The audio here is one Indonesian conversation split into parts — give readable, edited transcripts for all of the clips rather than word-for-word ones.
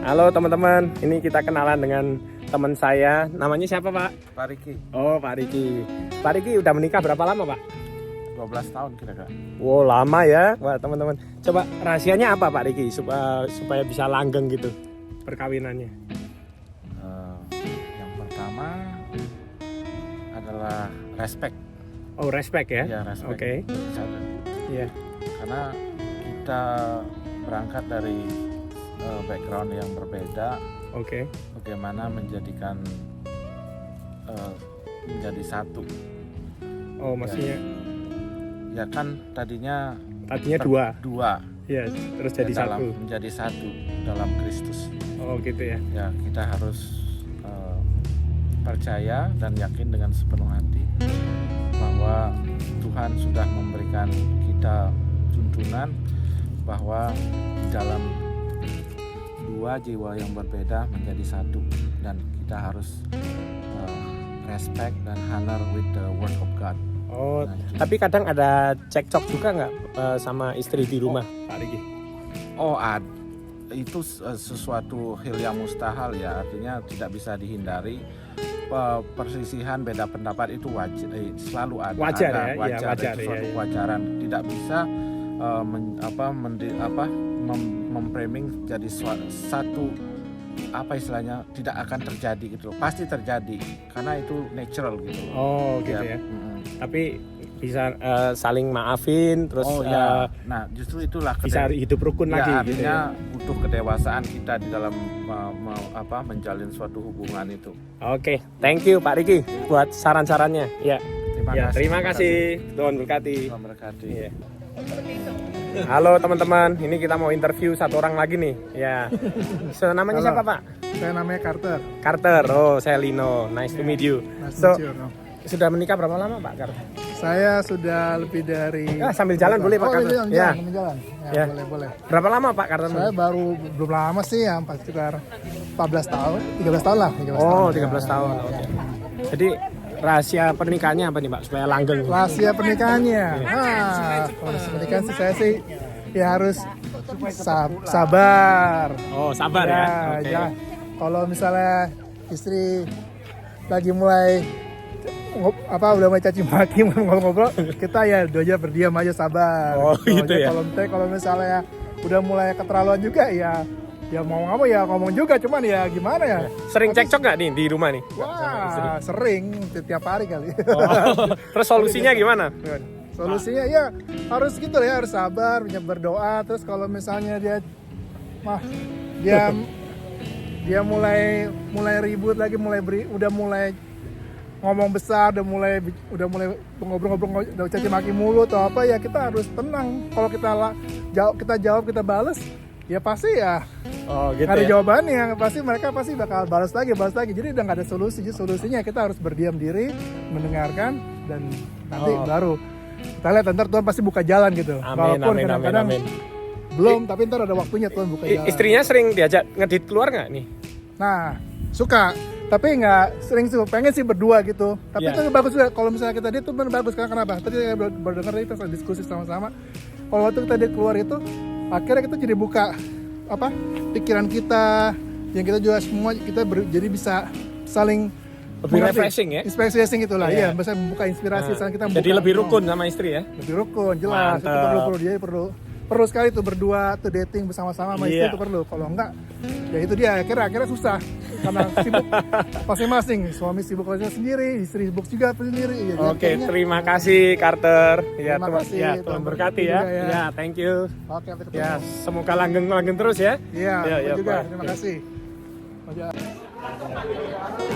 Halo teman-teman, ini kita kenalan dengan teman saya. Namanya siapa Pak? Pak Riki. Oh Pak Riki. Pak Riki udah menikah berapa lama Pak? 12 tahun kira-kira. Wow lama ya, wah teman-teman. Coba rahasianya apa Pak Riki supaya bisa langgeng gitu perkawinannya? Yang pertama adalah respect. Oh respect ya? Ya respect. Oke. Iya. Karena kita berangkat dari background yang berbeda. Oke. Bagaimana menjadikan menjadi satu. Oh maksudnya? Ya kan tadinya dua. Iya. Terus jadi satu. Menjadi satu dalam Kristus. Oh gitu ya? Ya kita harus percaya dan yakin dengan sepenuh hati bahwa Tuhan sudah memberikan kita tuntunan bahwa dalam dua jiwa yang berbeda menjadi satu, dan kita harus respect dan honor with the word of God. Oh, tapi kadang ada cekcok juga nggak sama istri di rumah, Pak Riki? Oh, itu sesuatu hal yang mustahil ya, artinya tidak bisa dihindari. Perselisihan beda pendapat itu selalu ada. Wajar ada, ya, wajar, wajar itu ya, suatu kewajaran. Tidak bisa memframing jadi satu istilahnya tidak akan terjadi gitu, pasti terjadi karena itu natural gitu. Oh gitu ya. Tapi bisa saling maafin terus. Nah justru itulah bisa hidup rukun lagi. Artinya gitu ya? butuh kedewasaan kita di dalam menjalin suatu hubungan itu. Oke, thank you Pak Riki buat saran-sarannya. Ya. Terima kasih. Tuhan berkati. Tuhan berkati. Ya. Halo teman-teman, ini kita mau interview satu orang lagi nih. Ya. Namanya siapa Pak? Saya namanya Carter. Carter. Oh, saya Lino. Nice to meet you. Nice to meet you. Sudah menikah berapa lama Pak Carter? Saya sudah lebih dari... sambil jalan boleh Pak Carter? Ya. Jalan. Ya. Boleh. Berapa lama Pak Carter? Saya belum lama sih, ya, sekitar 14 tahun, 13 tahun lah. 13 tahun. Oke. Jadi rahasia pernikahannya apa nih Pak supaya langgeng? Rahasia pernikahannya. Rahasia pernikahan sih saya sih ya harus sabar. Oh, sabar ya. Okay. Ya. Kalau misalnya istri lagi mulai udah mulai caci maki ngobrol, kita ya aja berdiam aja sabar. Oh gitu ya. Kalau misalnya udah mulai keterlaluan juga ya mau nggak mau ya ngomong juga, cuman ya gimana ya. Sering cekcok nggak nih di rumah nih? Wah sering, tiap hari kali. Oh. Terus solusinya gimana? Solusinya ya harus gitu ya, harus sabar, berdoa. Terus kalau misalnya dia mulai ribut lagi, udah mulai ngomong besar, udah mulai ngobrol-ngobrol, udah caci maki mulu atau apa, ya kita harus tenang. Kalau kita jawab, kita balas, ya pasti ya gitu ada ya? jawabannya, mereka pasti bakal balas lagi. Jadi udah nggak ada solusi. Jadi solusinya kita harus berdiam diri, mendengarkan, dan nanti baru kita lihat, ntar Tuhan pasti buka jalan gitu. Walaupun kadang-kadang belum, tapi ntar ada waktunya Tuhan buka jalan. Istrinya sering diajak ngedit keluar nggak nih? Nah, suka, tapi nggak sering sih, pengen sih berdua gitu. Tapi itu bagus juga, kalau misalnya kita dia tuh bagus. Karena kenapa? Tadi saya baru dengar kita diskusi sama-sama. Kalau waktu kita dia keluar itu, akhirnya kita jadi buka pikiran kita, yang kita juga semua kita jadi bisa saling lebih refreshing ya? Refreshing itulah, iya. Bisa membuka inspirasi, kita jadi lebih rukun sama istri ya? Lebih rukun, jelas. Itu perlu sekali tuh berdua, tuh dating bersama-sama sama istri itu perlu. Kalau enggak, ya itu dia akhirnya susah. Karena sibuk masing-masing, suami sibuk kerja sendiri, istri sibuk juga sendiri. Oke, terima kasih Carter. Terima kasih. Tuhan berkati ya. Ya, thank you. Oke, ya, semoga langgeng terus ya. Iya, juga. Terima kasih.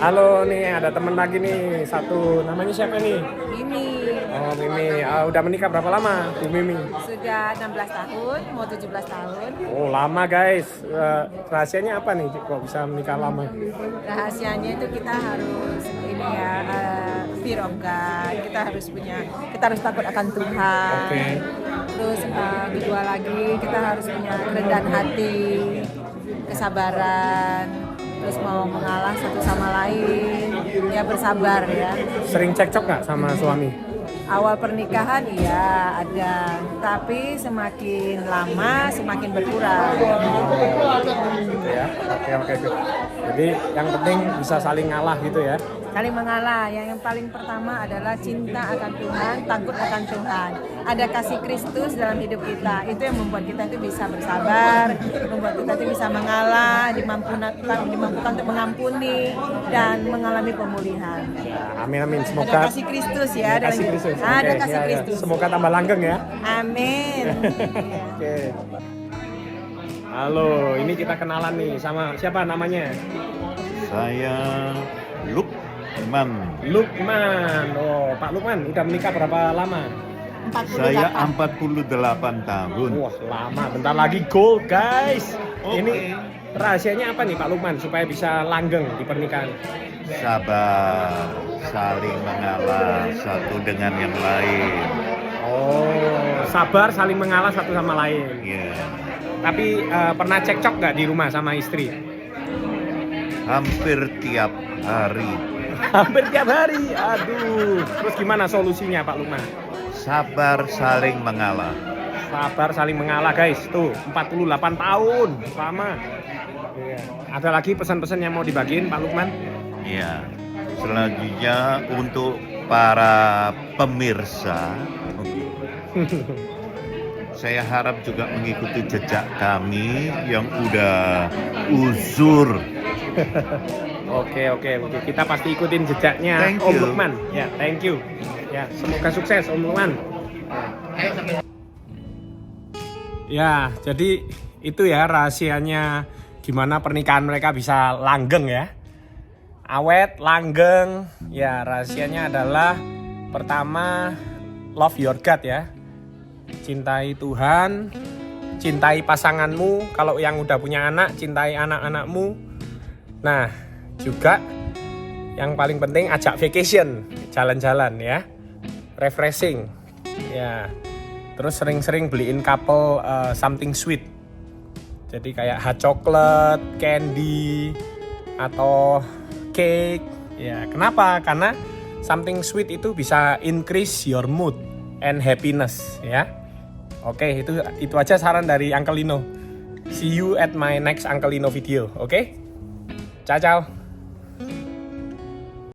Halo, nih ada temen lagi nih satu, namanya siapa nih? Mimi. Oh Mimi, udah menikah berapa lama Bu Mimi? Sudah 16 tahun, mau 17 tahun. Oh lama guys, rahasianya apa nih kok bisa menikah lama? Rahasianya itu kita harus fear of God, kita harus takut akan Tuhan. Okay. Terus kedua lagi kita harus punya kerendahan hati, kesabaran. Terus mau mengalah satu sama lain, ya bersabar ya. Sering cekcok nggak sama suami? Awal pernikahan iya ada, tapi semakin lama semakin berkurang. Ya, oke. oke. Jadi yang penting bisa saling ngalah gitu ya. Saling mengalah. Yang paling pertama adalah cinta akan Tuhan, takut akan Tuhan. Ada kasih Kristus dalam hidup kita. Itu yang membuat kita itu bisa bersabar, membuat kita itu bisa mengalah, dimampukan untuk mengampuni dan mengalami pemulihan. Amin. Ada Semoga kasih Kristus ya dalam kasih hidup. Kristus. Ada Oke, kasih ya. Kristus. Semoga tambah langgeng ya. Amin. Oke. Halo, ini kita kenalan nih sama siapa namanya? Saya Lukman. Lukman. Oh, Pak Lukman udah menikah berapa lama? 48. Saya 48 tahun. Wah, lama. Bentar lagi gold, guys. Oke. Ini rahasianya apa nih Pak Lukman supaya bisa langgeng di pernikahan? Sabar, saling mengalah satu dengan yang lain. Oh, sabar saling mengalah satu sama lain. Ya, Tapi pernah cekcok nggak di rumah sama istri? hampir tiap hari. Hampir tiap hari. Aduh. Terus gimana solusinya Pak Lukman? Sabar, saling mengalah. Sabar saling mengalah guys. Tuh 48 tahun sama. Iya. Ada lagi pesan-pesan yang mau dibagiin Pak Lukman? Ya, selanjutnya untuk para pemirsa, saya harap juga mengikuti jejak kami yang udah uzur. Oke. Kita pasti ikutin jejaknya Thank Om you. Lukman. Ya, thank you. Ya, semoga sukses Om Lukman. Ya, jadi itu ya rahasianya gimana pernikahan mereka bisa langgeng ya. Awet, langgeng. Ya, rahasianya adalah pertama love your God ya. Cintai Tuhan, cintai pasanganmu. Kalau yang udah punya anak, cintai anak-anakmu. Nah, juga yang paling penting ajak vacation, jalan-jalan ya, refreshing ya. Terus sering-sering beliin couple something sweet. Jadi kayak hot chocolate, candy, atau cake. Ya, kenapa? Karena something sweet itu bisa increase your mood and happiness ya. Oke, itu aja saran dari Uncle Lino. See you at my next Uncle Lino video. Oke? Ciao.